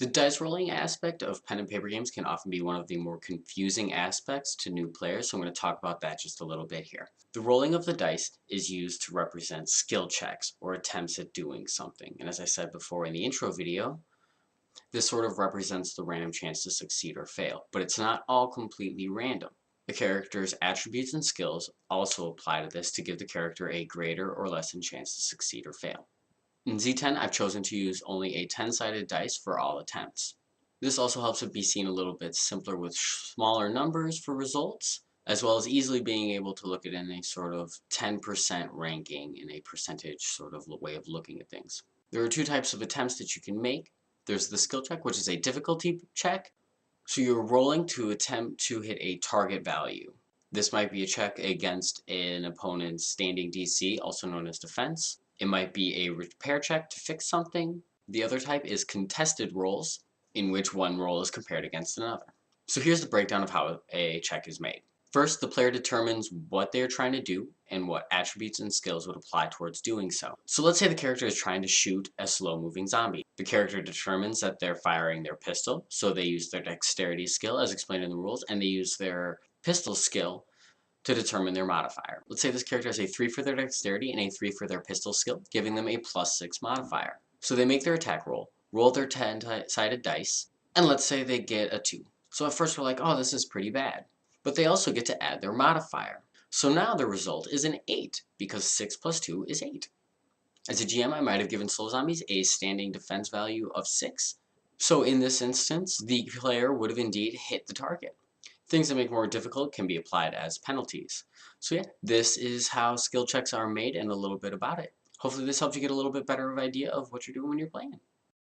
The dice rolling aspect of pen and paper games can often be one of the more confusing aspects to new players, so I'm going to talk about that just a little bit here. The rolling of the dice is used to represent skill checks or attempts at doing something, and as I said before in the intro video, this sort of represents the random chance to succeed or fail, but it's not all completely random. The character's attributes and skills also apply to this to give the character a greater or lessened chance to succeed or fail. In Z10, I've chosen to use only a 10-sided dice for all attempts. This also helps it be seen a little bit simpler with smaller numbers for results, as well as easily being able to look at it in a sort of 10% ranking in a percentage sort of way of looking at things. There are two types of attempts that you can make. There's the skill check, which is a difficulty check. So you're rolling to attempt to hit a target value. This might be a check against an opponent's standing DC, also known as defense. It might be a repair check to fix something. The other type is contested rolls, in which one roll is compared against another. So here's the breakdown of how a check is made. First, the player determines what they are trying to do and what attributes and skills would apply towards doing so. So let's say the character is trying to shoot a slow-moving zombie. The character determines that they're firing their pistol, so they use their dexterity skill as explained in the rules, and they use their pistol skill to determine their modifier. Let's say this character has a 3 for their dexterity and a 3 for their pistol skill, giving them a +6 modifier. So they make their attack roll their 10-sided dice, and let's say they get a 2. So at first we're like, oh, this is pretty bad. But they also get to add their modifier. So now the result is an 8, because 6 plus 2 is 8. As a GM, I might have given slow zombies a standing defense value of 6. So in this instance, the player would have indeed hit the target. Things that make more difficult can be applied as penalties. So yeah, this is how skill checks are made and a little bit about it. Hopefully this helps you get a little bit better of idea of what you're doing when you're playing.